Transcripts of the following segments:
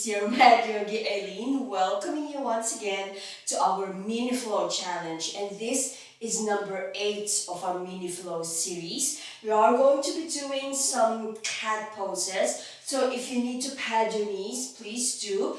is your mat yogi Eileen, welcoming you once again to our mini flow challenge. And this is number 8 of our mini flow series. We are going to be doing some cat poses. So if you need to pad your knees, please do.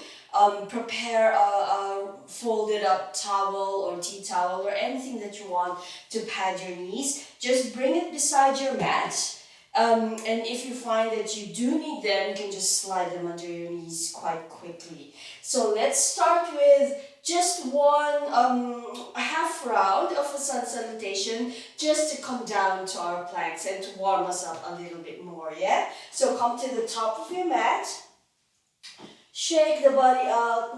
Prepare a folded up towel or tea towel or anything that you want to pad your knees. Just bring it beside your mat. And if you find that you do need them, you can just slide them under your knees quite quickly. So let's start with just one half round of a sun salutation just to come down to our planks and to warm us up a little bit more, yeah? So come to the top of your mat, shake the body out,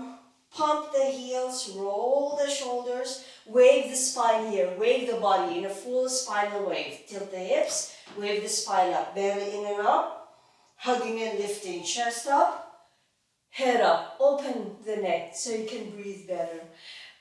pump the heels, roll the shoulders, wave the spine here, wave the body in a full spinal wave. Tilt the hips, wave the spine up, belly in and up, hugging and lifting, chest up, head up, open the neck so you can breathe better.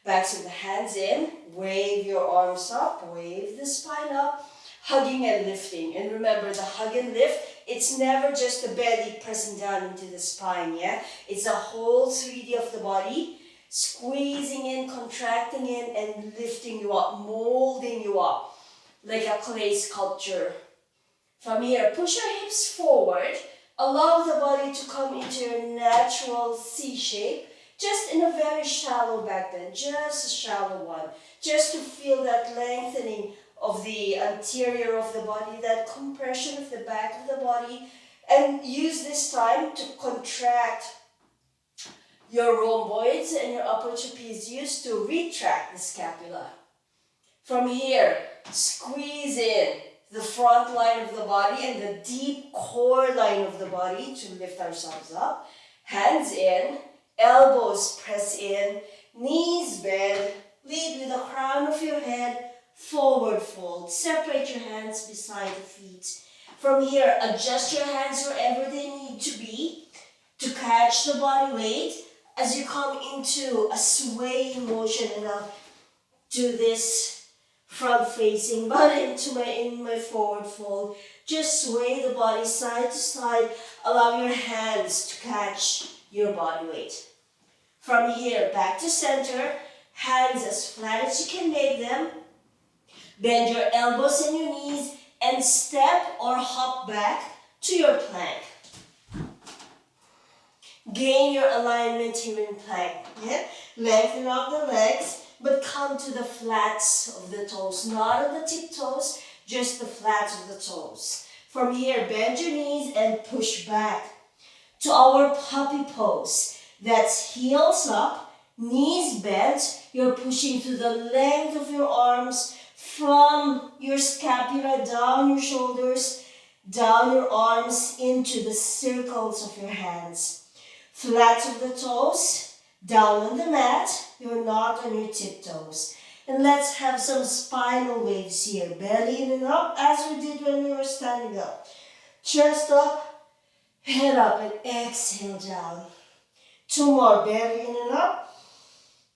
Backs of the hands in, wave your arms up, wave the spine up, hugging and lifting. And remember, the hug and lift, it's never just the belly pressing down into the spine, yeah? It's a whole 3D of the body, squeezing in, contracting in, and lifting you up, molding you up like a clay sculpture. From here, push your hips forward, allow the body to come into your natural C shape, just in a very shallow back bend, just a shallow one, just to feel that lengthening of the anterior of the body, that compression of the back of the body, and use this time to contract your rhomboids and your upper trapezius to retract the scapula. From here, squeeze in the front line of the body and the deep core line of the body to lift ourselves up. Hands in, elbows press in, knees bend, lead with the crown of your head, forward fold. Separate your hands beside the feet. From here, adjust your hands wherever they need to be to catch the body weight as you come into a swaying motion. And I'll do this front facing, but in my forward fold. Just sway the body side to side. Allow your hands to catch your body weight. From here, back to center. Hands as flat as you can make them. Bend your elbows and your knees and step or hop back to your plank. Gain your alignment here in plank. Yeah? Lengthen out the legs, but come to the flats of the toes. Not on the tiptoes, just the flats of the toes. From here, bend your knees and push back to our puppy pose. That's heels up, knees bent. You're pushing to the length of your arms, from your scapula, down your shoulders, down your arms, into the circles of your hands. Flats of the toes, down on the mat, you're not on your tiptoes. And let's have some spinal waves here. Belly in and up, as we did when we were standing up. Chest up, head up, and exhale down. 2 more, belly in and up,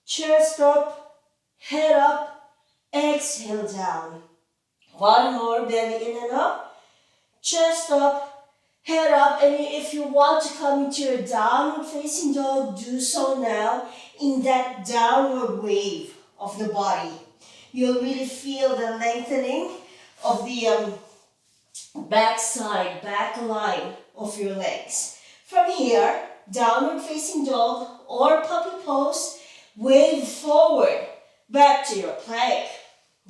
chest up, head up, exhale down. 1 more, belly in and up, chest up, head up. And if you want to come into your downward facing dog, do so now in that downward wave of the body. You'll really feel the lengthening of the back side, back line of your legs. From here, downward facing dog or puppy pose, wave forward back to your plank.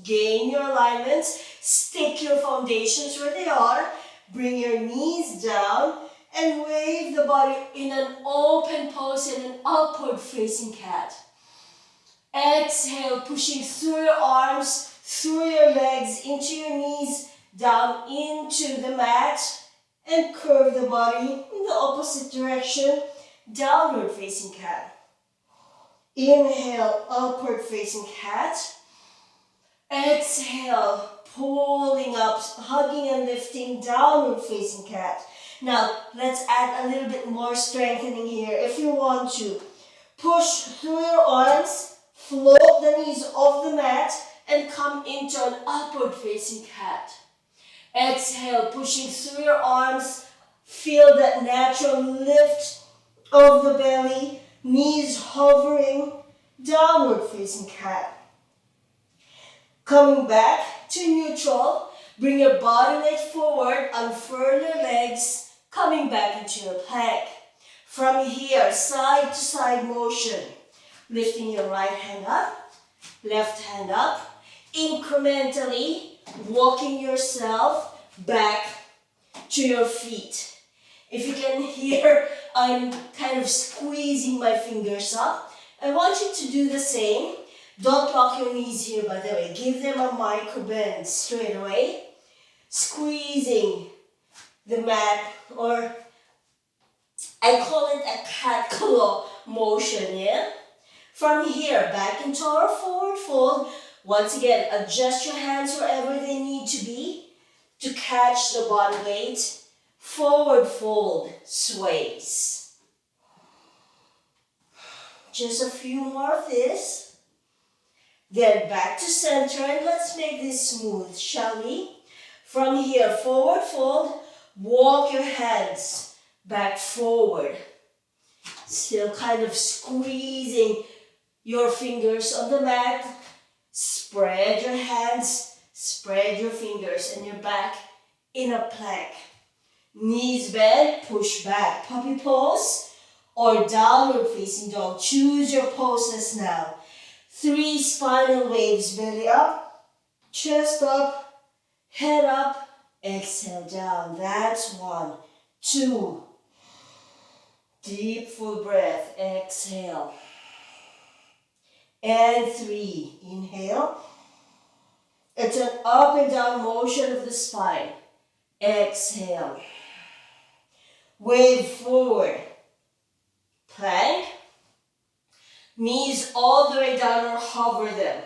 Gain your alignments, stick your foundations where they are, bring your knees down, and wave the body in an open pose in an upward facing cat. Exhale, pushing through your arms, through your legs, into your knees, down into the mat, and curve the body in the opposite direction, downward facing cat. Inhale, upward facing cat. Exhale, pulling up, hugging and lifting, downward facing cat. Now, let's add a little bit more strengthening here. If you want to, push through your arms, float the knees off the mat, and come into an upward facing cat. Exhale, pushing through your arms, feel that natural lift of the belly, knees hovering, downward facing cat. Coming back to neutral, bring your body weight forward, unfurl your legs, coming back into your plank. From here, side to side motion, lifting your right hand up, left hand up, incrementally walking yourself back to your feet. If you can hear, I'm kind of squeezing my fingers up. I want you to do the same. Don't lock your knees here, by the way. Give them a micro bend straight away. Squeezing the mat, or I call it a cat claw motion, yeah? From here, back into our forward fold. Once again, adjust your hands wherever they need to be to catch the body weight. Forward fold sways. Just a few more of this. Then back to center, and let's make this smooth, shall we? From here, forward fold, walk your hands back forward. Still kind of squeezing your fingers on the mat. Spread your hands, spread your fingers, and you're back in a plank. Knees bent, push back, puppy pose or downward facing dog. Choose your poses now. 3 spinal waves, belly up, chest up, head up, exhale down. That's 1, 2. Deep full breath, exhale. And 3, inhale. It's an up and down motion of the spine. Exhale. Wave forward. Plank. Knees all the way down or hover them.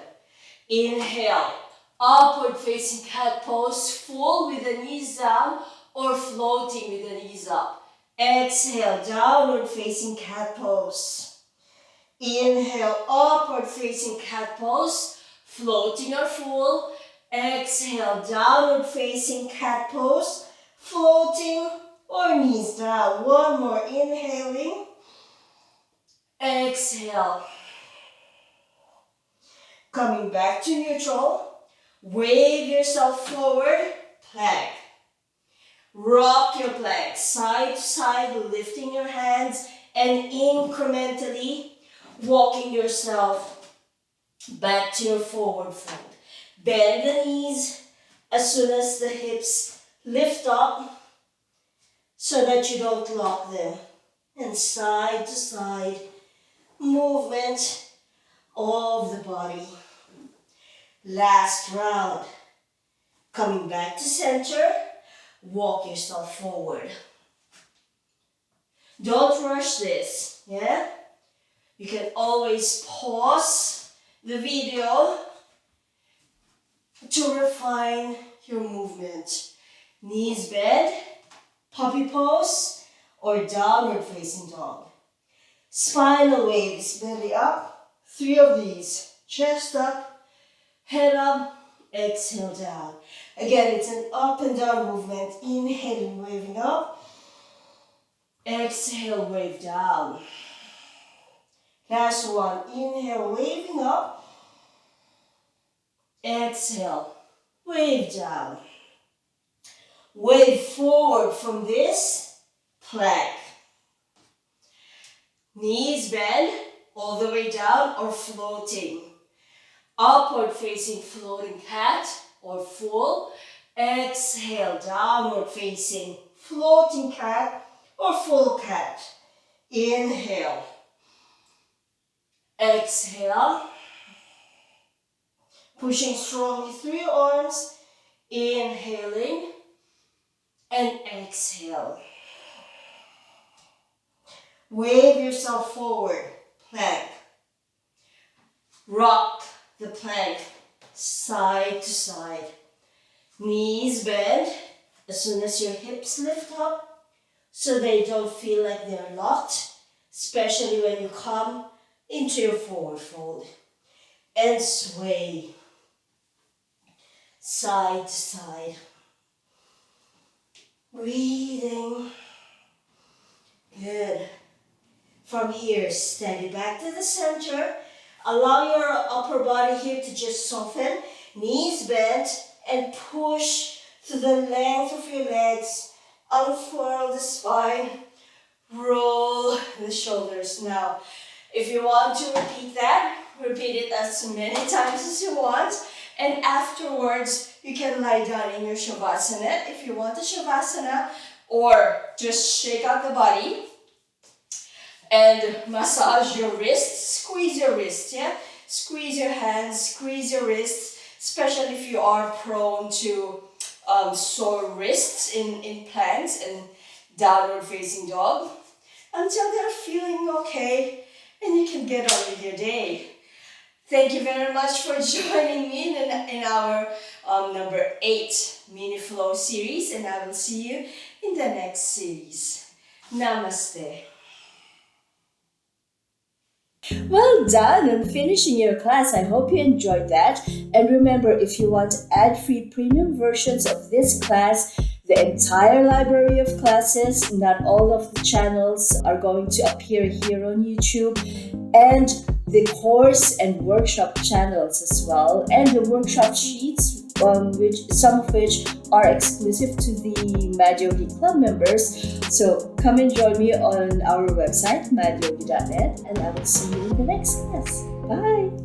Inhale. Upward facing cat pose, full with the knees down or floating with the knees up. Exhale, downward facing cat pose. Inhale, upward facing cat pose, floating or full. Exhale, downward facing cat pose, floating or knees down. One more, inhaling. Exhale. Coming back to neutral. Wave yourself forward, plank. Rock your plank side to side, lifting your hands and incrementally walking yourself back to your forward fold. Bend the knees as soon as the hips lift up so that you don't lock them. And side to side movement of the body. Last round. Coming back to center, walk yourself forward. Don't rush this, yeah? You can always pause the video to refine your movement. Knees bend, puppy pose, or downward facing dog. Spinal waves, belly up. 3 of these. Chest up, head up, exhale down. Again, it's an up and down movement. Inhaling, waving up. Exhale, wave down. Last one. Inhale, waving up. Exhale, wave down. Wave forward from this, plank. Knees bend all the way down or floating. Upward facing floating cat or full. Exhale, downward facing floating cat or full cat. Inhale. Exhale. Pushing strongly through your arms. Inhaling and exhale. Wave yourself forward, plank. Rock the plank side to side. Knees bend as soon as your hips lift up so they don't feel like they're locked, especially when you come into your forward fold. And sway side to side. Breathing. Good. From here, steady back to the center. Allow your upper body here to just soften. Knees bent and push to the length of your legs. Unfurl the spine. Roll the shoulders. Now, if you want to repeat that, repeat it as many times as you want. And afterwards, you can lie down in your Shavasana if you want a Shavasana, or just shake out the body and massage your wrists, squeeze your wrists, yeah? Squeeze your hands, squeeze your wrists, especially if you are prone to sore wrists in planks and downward facing dog, until they're feeling okay and you can get on with your day. Thank you very much for joining me in our number 8 mini flow series, and I will see you in the next series. Namaste. Well done on finishing your class. I hope you enjoyed that. And remember, if you want ad-free premium versions of this class, the entire library of classes, not all of the channels are going to appear here on YouTube, and the course and workshop channels as well, and the workshop sheets, some of which are exclusive to the Mad Yogi Club members. So come and join me on our website, madyogi.net, and I will see you in the next class. Bye!